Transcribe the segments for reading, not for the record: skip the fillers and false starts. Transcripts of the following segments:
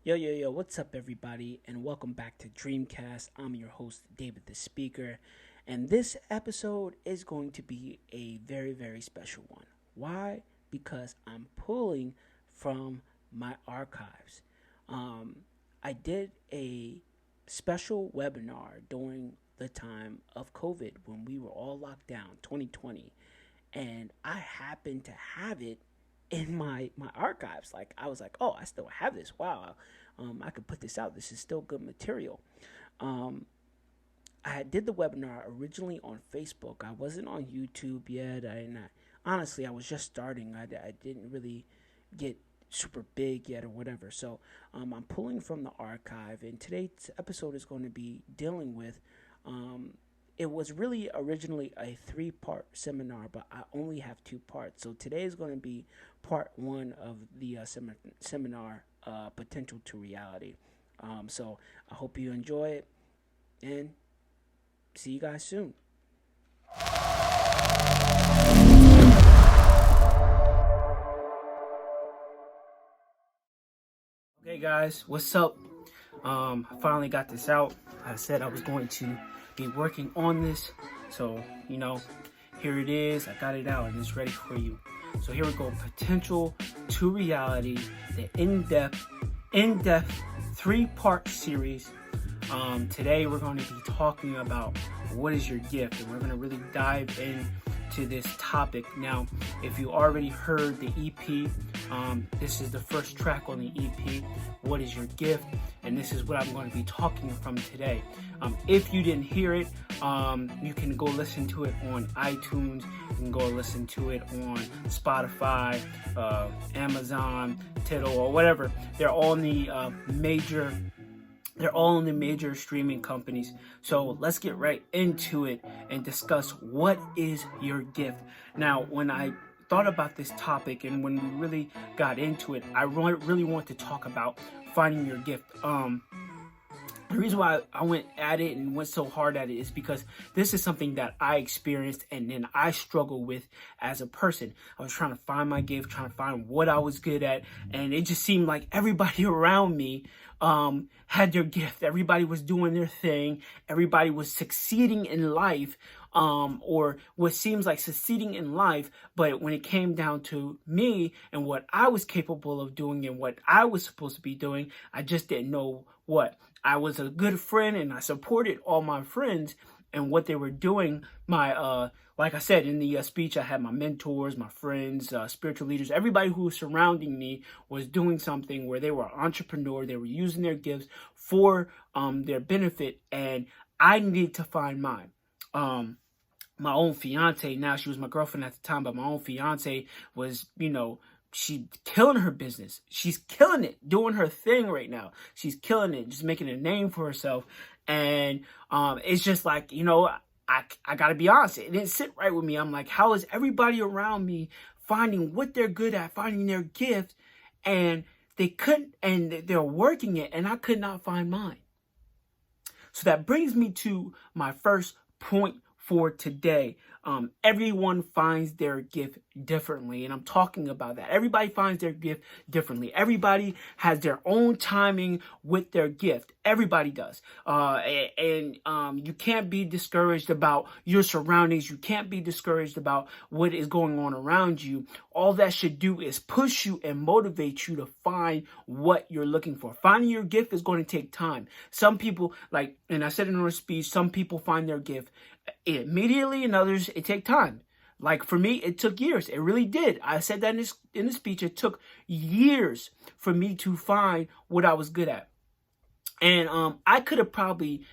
Yo, what's up, everybody, and welcome back to Dreamcast. I'm your host, David the Speaker, and this episode is going to be a very, very special one. Why? Because I'm pulling from my archives. I did a special webinar during the time of COVID when we were all locked down, 2020, and I happened to have it in my archives. Like I was like, oh, I still have this. Wow, I could put this out. This is still good material. Um, I did the webinar originally on Facebook. I wasn't on YouTube yet. Honestly, I was just starting. I didn't really get super big yet or whatever. So I'm pulling from the archive, and today's episode is going to be dealing with. Um, it was really originally a three-part seminar, but I only have two parts. So today is going to be part one of the seminar, Potential to Reality. So I hope you enjoy it, and see you guys soon. Okay, guys, what's up? I finally got this out. I said I was going to be working on this, so here it is. I got it out and it's ready for you. So here we go. Potential to Reality, the in-depth three-part series. Today we're going to be talking about what is your gift, and we're going to really dive into this topic. Now, if you already heard the EP, this is the first track on the EP, What is Your Gift? And this is what I'm going to be talking from today. If you didn't hear it, you can go listen to it on iTunes. You can go listen to it on Spotify, Amazon, Tidal, or whatever. They're all in the major streaming companies. So let's get right into it and discuss what is your gift. Now, when I thought about this topic and when we really got into it, I really want to talk about finding your gift. The reason why I went at it and went so hard at it is because this is something that I experienced and then I struggle with as a person. I was trying to find my gift, trying to find what I was good at, and it just seemed like everybody around me had their gift. Everybody was doing their thing. Everybody was succeeding in life, or what seems like succeeding in life. But when it came down to me and what I was capable of doing and what I was supposed to be doing, I just didn't know what. I was a good friend and I supported all my friends and what they were doing. Like I said in the speech, I had my mentors, my friends, spiritual leaders, everybody who was surrounding me was doing something where they were an entrepreneur. They were using their gifts for their benefit, and I needed to find mine. My own fiance, now she was my girlfriend at the time, but my own fiance was, she's killing her business. She's killing it, doing her thing right now. She's killing it, just making a name for herself. And it's just like, I got to be honest, it didn't sit right with me. I'm like, how is everybody around me finding what they're good at, finding their gift, and they couldn't, and they're working it, and I could not find mine. So that brings me to my first point for today. Everyone finds their gift differently, and I'm talking about that. Everybody finds their gift differently. Everybody has their own timing with their gift. Everybody does. And you can't be discouraged about your surroundings. You can't be discouraged about what is going on around you. All that should do is push you and motivate you to find what you're looking for. Finding your gift is going to take time. Some people, and I said in a speech, some people find their gift immediately, and others it take time. Like for me, it took years. It really did. I said that in the speech. It took years for me to find what I was good at, and I could have probably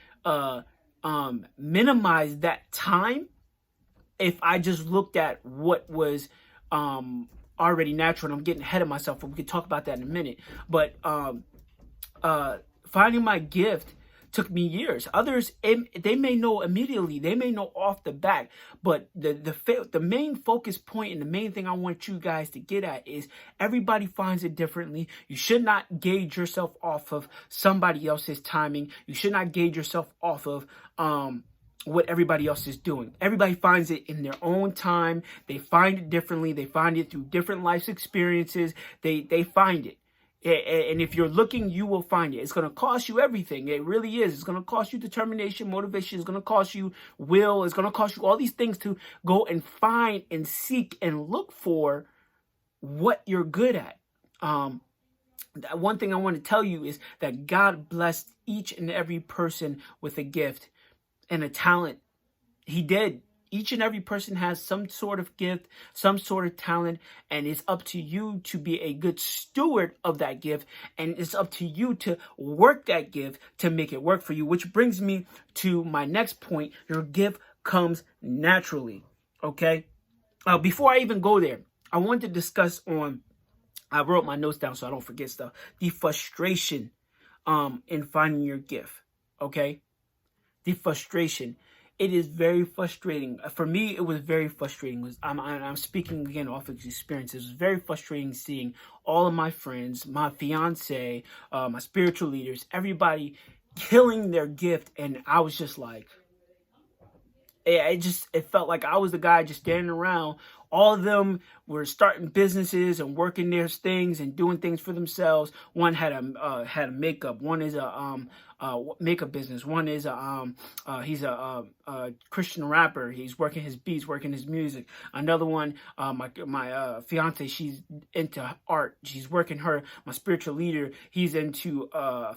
minimized that time if I just looked at what was already natural. And I'm getting ahead of myself, but we could talk about that in a minute. But finding my gift took me years. Others, they may know immediately. They may know off the bat. But the main focus point and the main thing I want you guys to get at is everybody finds it differently. You should not gauge yourself off of somebody else's timing. You should not gauge yourself off of what everybody else is doing. Everybody finds it in their own time. They find it differently. They find it through different life experiences. They find it. And if you're looking, you will find it. It's going to cost you everything. It really is. It's going to cost you determination, motivation. It's going to cost you will. It's going to cost you all these things to go and find and seek and look for what you're good at. One thing I want to tell you is that God blessed each and every person with a gift and a talent. He did. Each and every person has some sort of gift, some sort of talent, and it's up to you to be a good steward of that gift, and it's up to you to work that gift to make it work for you, which brings me to my next point. Your gift comes naturally, okay? Before I even go there, I want to discuss I wrote my notes down so I don't forget stuff, the frustration in finding your gift, okay? The frustration. It is very frustrating. For me, it was very frustrating. I'm speaking again off of experience. It was very frustrating seeing all of my friends, my fiance, my spiritual leaders, everybody killing their gift. And I was just like, it felt like I was the guy just standing around. All of them were starting businesses and working their things and doing things for themselves. One had a makeup. One is a makeup business. One is he's a Christian rapper. He's working his beats, working his music. Another one, my fiance, she's into art. She's working my spiritual leader. He's into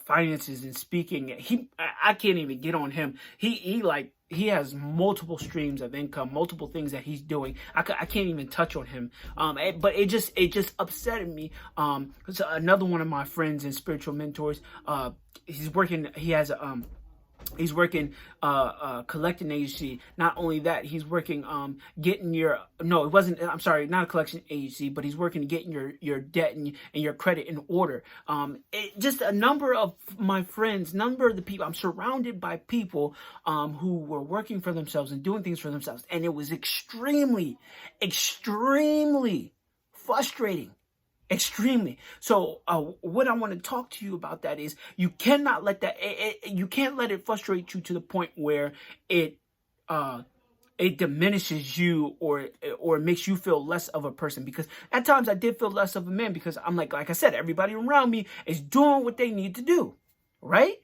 finances and speaking. I can't even get on him. He has multiple streams of income, multiple things that he's doing. I can't even touch on him. But it just upset me. Cause another one of my friends and spiritual mentors, he's working collecting agency. Not only that, he's working not a collection agency, but he's working to getting your debt and your credit in order. Just a number of my friends, number of the people, I'm surrounded by people who were working for themselves and doing things for themselves, and it was extremely frustrating. Extremely. So what I want to talk to you about that is you cannot let you can't let it frustrate you to the point where it diminishes you or makes you feel less of a person. Because at times I did feel less of a man because I'm like I said, everybody around me is doing what they need to do, right?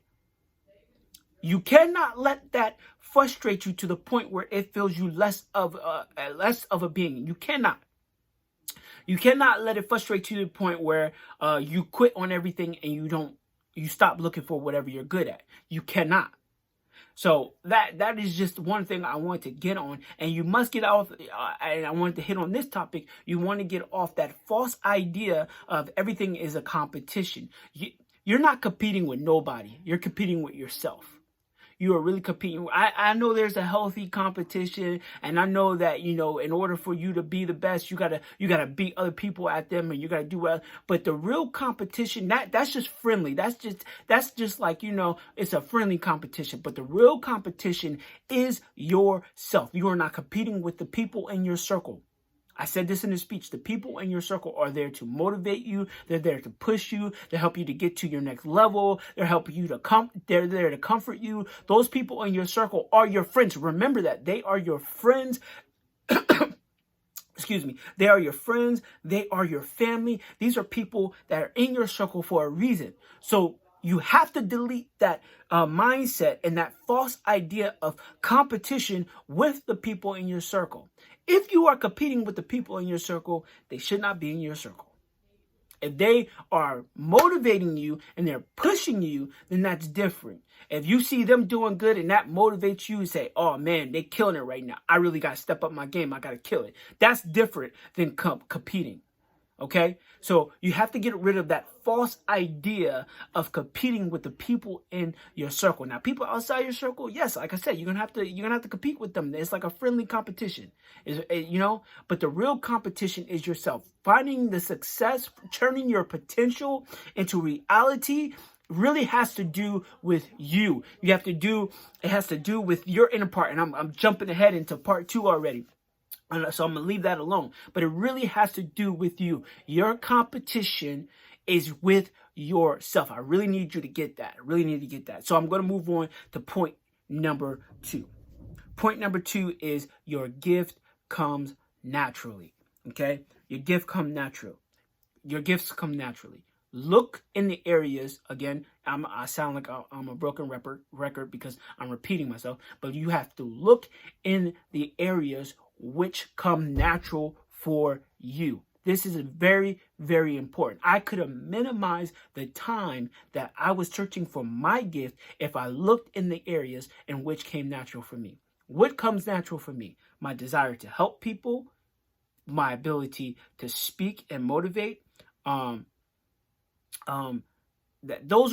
You cannot let that frustrate you to the point where it feels you less of a being. You cannot. You cannot let it frustrate you to the point where you quit on everything and you stop looking for whatever you're good at. You cannot. So that is just one thing I want to get on. And you must get off, and I wanted to hit on this topic, you want to get off that false idea of everything is a competition. You're not competing with nobody. You're competing with yourself. You are really competing. I know there's a healthy competition, and I know that, in order for you to be the best, you gotta beat other people at them, and you gotta do well. But the real competition, that's just friendly. That's just like, it's a friendly competition. But the real competition is yourself. You are not competing with the people in your circle. I said this in the speech. The people in your circle are there to motivate you. They're there to push you, to help you to get to your next level. They're helping you they're there to comfort you. Those people in your circle are your friends. Remember that. They are your friends. Excuse me. They are your friends. They are your family. These are people that are in your circle for a reason. So you have to delete that mindset and that false idea of competition with the people in your circle. If you are competing with the people in your circle, they should not be in your circle. If they are motivating you and they're pushing you, then that's different. If you see them doing good and that motivates you and say, oh man, they're killing it right now. I really got to step up my game. I got to kill it. That's different than competing. Okay, so you have to get rid of that false idea of competing with the people in your circle. Now, people outside your circle, yes, like I said, you're gonna have to compete with them. It's like a friendly competition, But the real competition is yourself. Finding the success, turning your potential into reality, really has to do with you. It has to do with your inner part. And I'm jumping ahead into part 2 already. So I'm going to leave that alone. But it really has to do with you. Your competition is with yourself. I really need you to get that. So I'm going to move on to point number 2. Point number 2 is your gift comes naturally. Okay? Your gifts come naturally. Look in the areas, again, I sound like I'm a broken record because I'm repeating myself, but you have to look in the areas which come natural for you. This is very, very important. I could have minimized the time that I was searching for my gift if I looked in the areas in which came natural for me. What comes natural for me? My desire to help people, my ability to speak and motivate. Those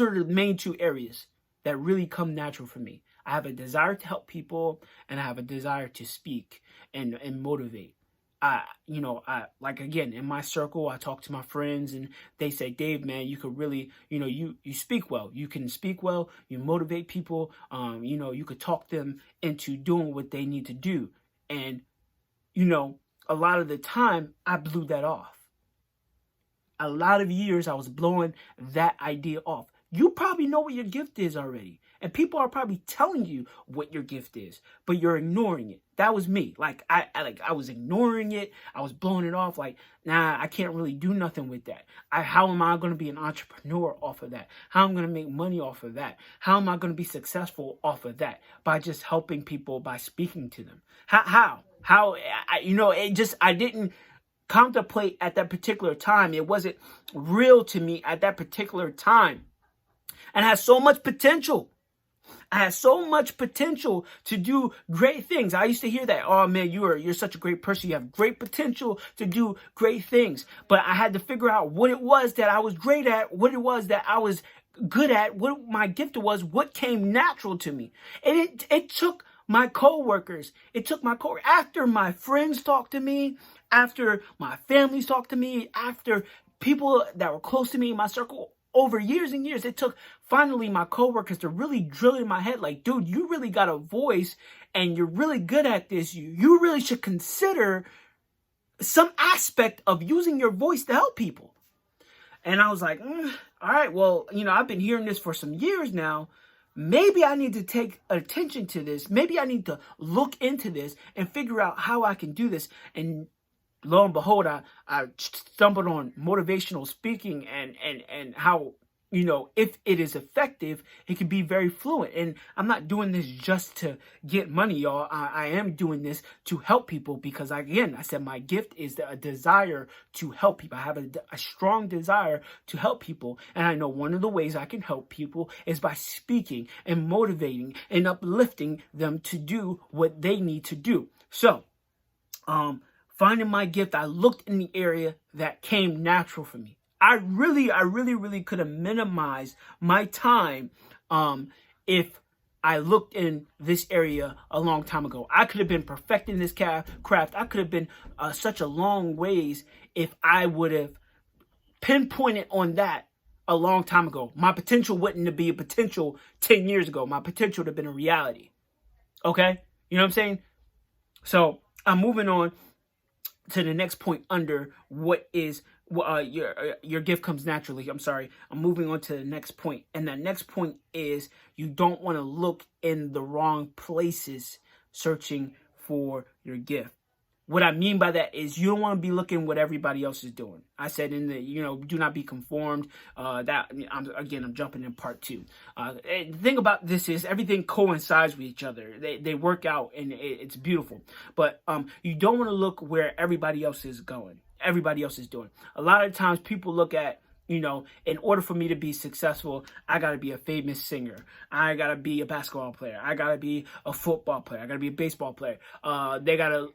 are the main two areas that really come natural for me. I have a desire to help people, and I have a desire to speak and motivate. Like, again, in my circle, I talk to my friends and they say, Dave, man, you could really, you speak well. You can speak well. You motivate people. You could talk them into doing what they need to do. And, a lot of the time I blew that off. A lot of years I was blowing that idea off. You probably know what your gift is already. And people are probably telling you what your gift is, but you're ignoring it. That was me. I was ignoring it. I was blowing it off. Like, nah, I can't really do nothing with that. How am I going to be an entrepreneur off of that? How am I going to make money off of that? How am I going to be successful off of that? By just helping people, by speaking to them. How? I didn't contemplate at that particular time. It wasn't real to me at that particular time. And has so much potential. I had so much potential to do great things. I used to hear that, oh man, you're such a great person. You have great potential to do great things. But I had to figure out what it was that I was great at, what it was that I was good at, what my gift was, what came natural to me. And it took my coworkers. It took my coworkers. After my friends talked to me, after my families talked to me, after people that were close to me in my circle, over years and years, it took finally my coworkers to really drill in my head, like, dude, you really got a voice and you're really good at this. You really should consider some aspect of using your voice to help people. And I was like, all right, well, I've been hearing this for some years now. Maybe I need to take attention to this. Maybe I need to look into this and figure out how I can do this. And lo and behold, I stumbled on motivational speaking and how, if it is effective, it can be very fluent. And I'm not doing this just to get money, y'all. I am doing this to help people because, again, I said my gift is a desire to help people. I have a strong desire to help people. And I know one of the ways I can help people is by speaking and motivating and uplifting them to do what they need to do. So, finding my gift, I looked in the area that came natural for me. I really could have minimized my time if I looked in this area a long time ago. I could have been perfecting this craft. I could have been such a long ways if I would have pinpointed on that a long time ago. My potential wouldn't be a potential 10 years ago. My potential would have been a reality. Okay? You know what I'm saying? So I'm moving on to the next point under what is your gift comes naturally. I'm sorry. I'm moving on to the next point. And that next point is you don't want to look in the wrong places searching for your gift. What I mean by that is you don't want to be looking what everybody else is doing. I said in the, do not be conformed. I'm jumping in part 2. The thing about this is everything coincides with each other. They work out and it's beautiful. But you don't want to look where everybody else is going. Everybody else is doing. A lot of times people look at, in order for me to be successful, I got to be a famous singer. I got to be a basketball player. I got to be a football player. I got to be a baseball player. They got to,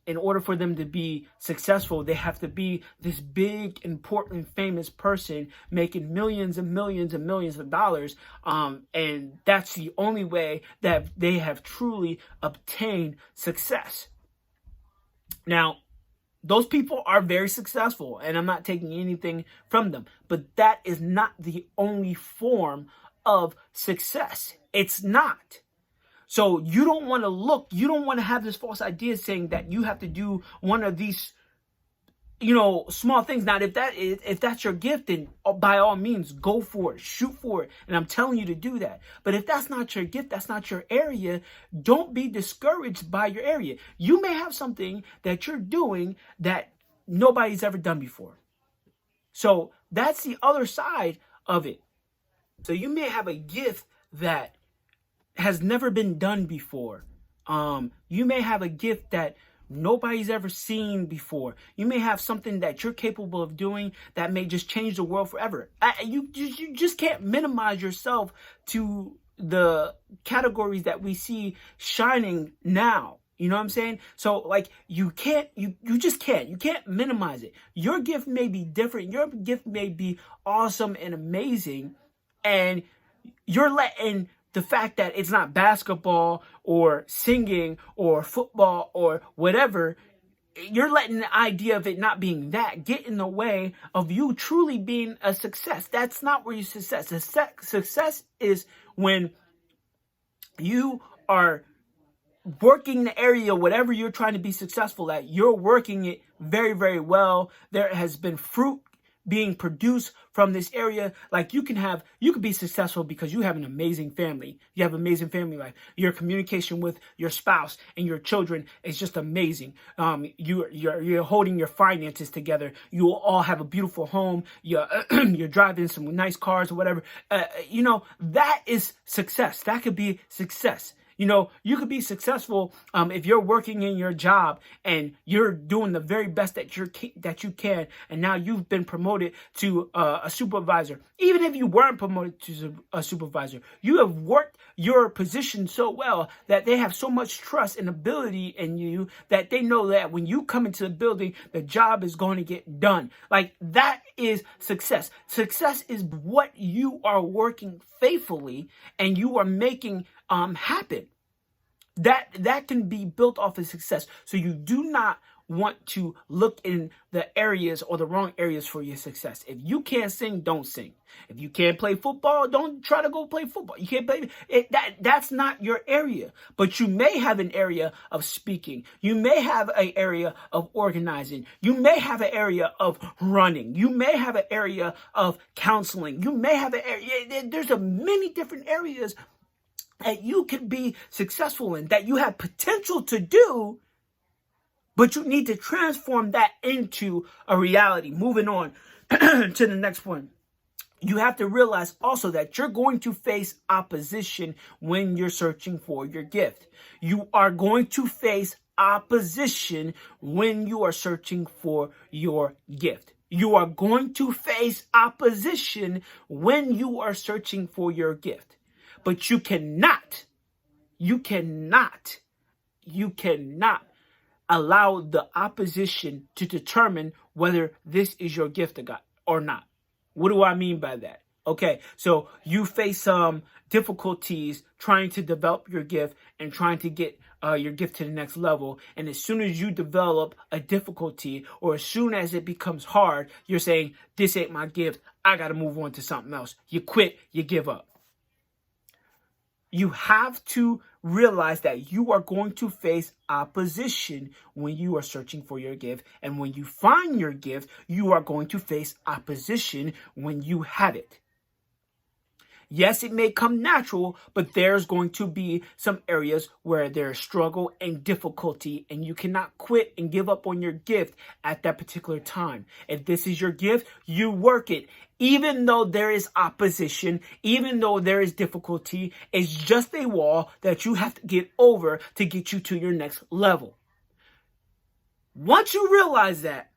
in order for them to be successful, they have to be this big, important, famous person making millions and millions and millions of dollars. And that's the only way that they have truly obtained success. Now, those people are very successful, and I'm not taking anything from them. But that is not the only form of success. It's not. So you don't want to have this false idea saying that you have to do one of these, small things. Now, if that's your gift, then by all means, go for it, shoot for it. And I'm telling you to do that. But if that's not your gift, that's not your area, don't be discouraged by your area. You may have something that you're doing that nobody's ever done before. So That's the other side of it. So you may have a gift that has never been done before. You may have a gift that nobody's ever seen before. You may have something that you're capable of doing that may just change the world forever. You just can't minimize yourself to the categories that we see shining now. You know what I'm saying? So like you just can't. You can't minimize it. Your gift may be different. Your gift may be awesome and amazing, and you're letting the fact that it's not basketball or singing or football or whatever, you're letting the idea of it not being that get in the way of you truly being a success. That's not where you success. Success is when you are working the area, whatever you're trying to be successful at, you're working it very, very well. There has been fruit being produced from this area. Like you could be successful because you have an amazing family. You have amazing family life. Your communication with your spouse and your children is just amazing. You're holding your finances together. You will all have a beautiful home. You're driving some nice cars or whatever. That is success. That could be success. You could be successful if you're working in your job and you're doing the very best that you can, and now you've been promoted to a supervisor. Even if you weren't promoted to a supervisor, you have worked your position so well that they have so much trust and ability in you that they know that when you come into the building, the job is going to get done. Like that is success. Success is what you are working faithfully and you are making happen. That can be built off of success. So you do not want to look in the areas or the wrong areas for your success. If you can't sing, don't sing. If you can't play football, don't try to go play football. You can't play it. That's not your area. But you may have an area of speaking. You may have an area of organizing. You may have an area of running. You may have an area of counseling. You may have an area. There's many different areas that you can be successful in, that you have potential to do, but you need to transform that into a reality. Moving on to the next one. You have to realize also that you're going to face opposition when you're searching for your gift. You are going to face opposition when you are searching for your gift. You are going to face opposition when you are searching for your gift. But you cannot allow the opposition to determine whether this is your gift or not. What do I mean by that? Okay, so you face some difficulties trying to develop your gift and trying to get your gift to the next level. And as soon as you develop a difficulty or as soon as it becomes hard, you're saying, this ain't my gift. I got to move on to something else. You quit, you give up. You have to realize that you are going to face opposition when you are searching for your gift. And when you find your gift, you are going to face opposition when you have it. Yes, it may come natural, but there's going to be some areas where there's struggle and difficulty, and you cannot quit and give up on your gift at that particular time. If this is your gift, you work it. Even though there is opposition, even though there is difficulty, it's just a wall that you have to get over to get you to your next level. Once you realize that,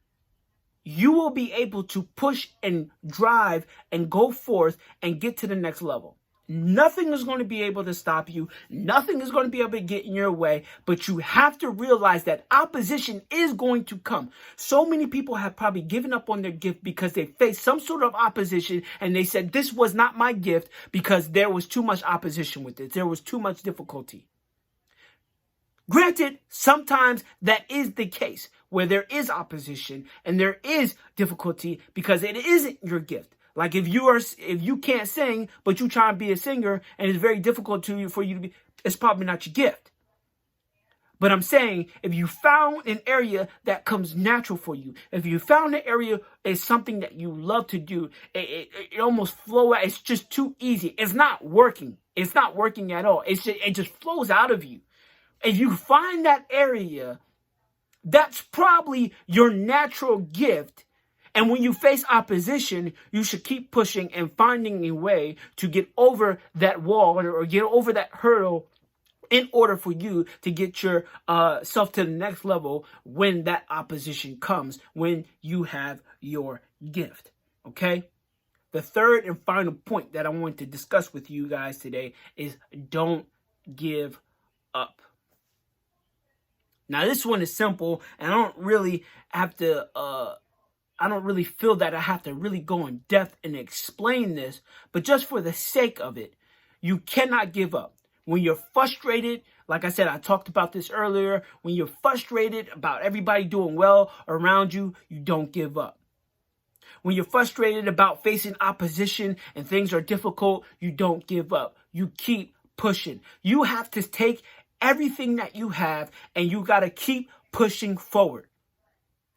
you will be able to push and drive and go forth and get to the next level. Nothing is going to be able to stop you. Nothing is going to be able to get in your way. But you have to realize that opposition is going to come. So many people have probably given up on their gift because they faced some sort of opposition and they said, this was not my gift because there was too much opposition with it. There was too much difficulty. Granted, sometimes that is the case where there is opposition and there is difficulty because it isn't your gift. Like if you can't sing, but you try to be a singer and it's very difficult for you to be, it's probably not your gift. But I'm saying if you found an area that comes natural for you, if you found an area is something that you love to do, it almost flows out. It's just too easy. It's not working. It's not working at all. It just flows out of you. If you find that area, that's probably your natural gift. And when you face opposition, you should keep pushing and finding a way to get over that wall or get over that hurdle in order for you to get your self to the next level when that opposition comes, when you have your gift. Okay? The third and final point that I want to discuss with you guys today is don't give up. Now, this one is simple, and I don't really feel that I have to really go in depth and explain this, but just for the sake of it, you cannot give up. When you're frustrated, like I said, I talked about this earlier, when you're frustrated about everybody doing well around you, you don't give up. When you're frustrated about facing opposition and things are difficult, you don't give up. You keep pushing. You have to take everything that you have and you got to keep pushing forward.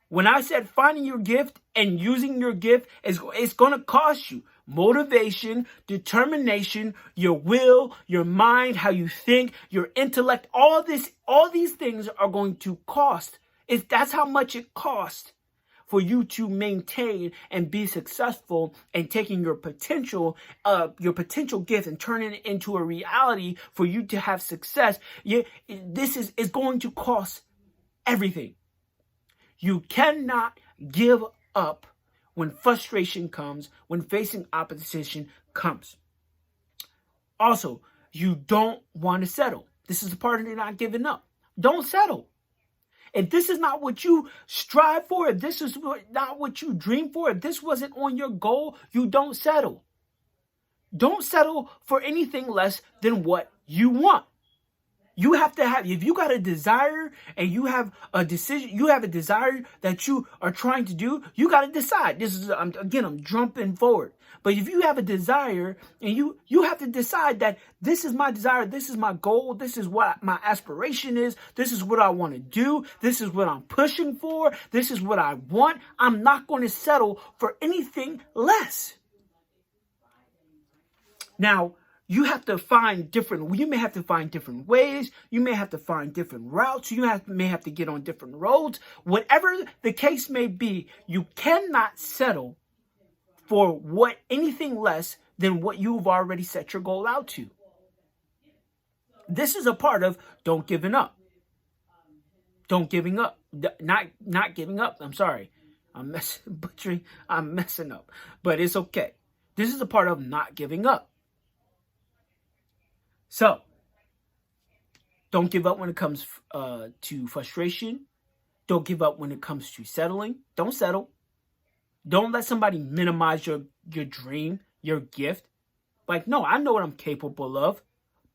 When I said finding your gift and using your gift, it's going to cost you motivation, determination, your will, your mind, how you think, your intellect. All these things are going to cost. That's how much it costs for you to maintain and be successful and taking your potential gift and turning it into a reality for you to have success. This is going to cost everything. You cannot give up when frustration comes, when facing opposition comes. Also, you don't want to settle. This is the part of not giving up. Don't settle. If this is not what you strive for, if this is not what you dream for, if this wasn't on your goal, you don't settle. Don't settle for anything less than what you want. You have to have, if you got a desire and you have a decision, you have a desire that you are trying to do, you got to decide. I'm jumping forward. But if you have a desire and you have to decide that this is my desire, this is my goal, this is what my aspiration is, this is what I want to do, this is what I'm pushing for, this is what I want. I'm not going to settle for anything less. Now, you may have to find different ways. You may have to find different routes. May have to get on different roads. Whatever the case may be, you cannot settle for anything less than what you've already set your goal out to. This is a part of don't giving up. Don't giving up. Not giving up. I'm sorry. I'm messing up. But it's okay. This is a part of not giving up. So, don't give up when it comes to frustration. Don't give up when it comes to settling. Don't settle. Don't let somebody minimize your dream, your gift. Like, no, I know what I'm capable of.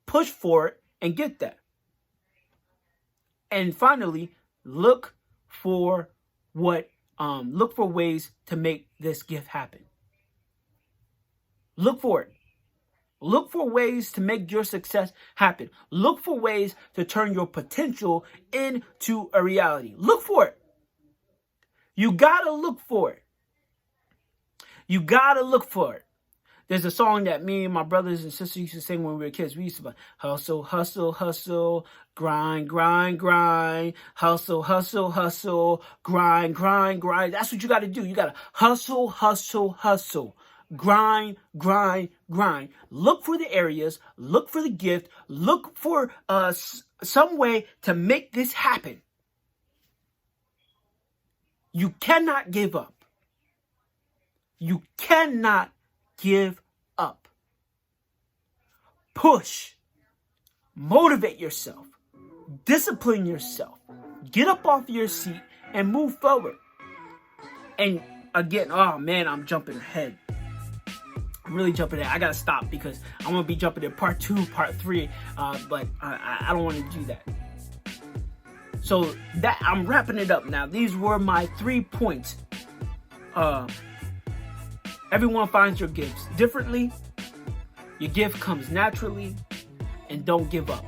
Push for it and get that. And finally, look for ways to make this gift happen. Look for it. Look for ways to make your success happen. Look for ways to turn your potential into a reality. Look for it. You gotta look for it. You gotta look for it. There's a song that me and my brothers and sisters used to sing when we were kids. We used to be like, hustle, hustle, hustle, grind, grind, grind, hustle, hustle, hustle, grind, grind, grind. That's what you gotta do. You gotta hustle, hustle, hustle. Grind, grind, grind. Look for the areas, look for the gift, look for some way to make this happen. You cannot give up. You cannot give up. Push. Motivate yourself. Discipline yourself. Get up off your seat and move forward. And again, oh man, I'm jumping ahead. I'm really jumping ahead. I gotta stop because I'm gonna be jumping in part 2, part 3, but I don't want to do that. So that I'm wrapping it up now. These were my 3 points. Everyone finds your gifts differently. Your gift comes naturally, and don't give up.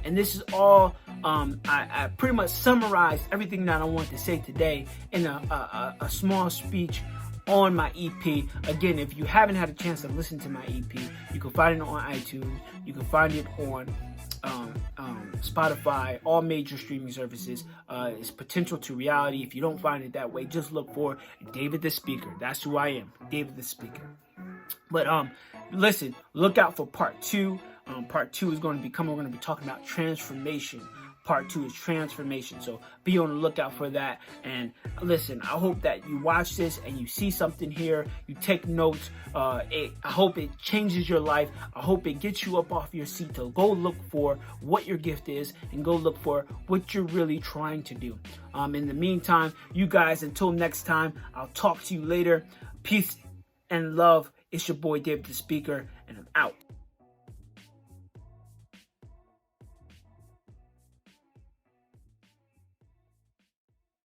And this is all. I pretty much summarized everything that I want to say today in a small speech on my EP. Again, if you haven't had a chance to listen to my EP, you can find it on iTunes. You can find it on Spotify, all major streaming services. It's potential to reality. If you don't find it that way, just look for David the Speaker. That's who I am, David the Speaker. But listen, look out for part 2. Part 2 is going to be coming. We're going to be talking about transformation. Part 2 is transformation. So be on the lookout for that. And listen, I hope that you watch this and you see something here. You take notes. I hope it changes your life. I hope it gets you up off your seat to go look for what your gift is and go look for what you're really trying to do. In the meantime, you guys, until next time, I'll talk to you later. Peace and love. It's your boy David the Speaker, and I'm out.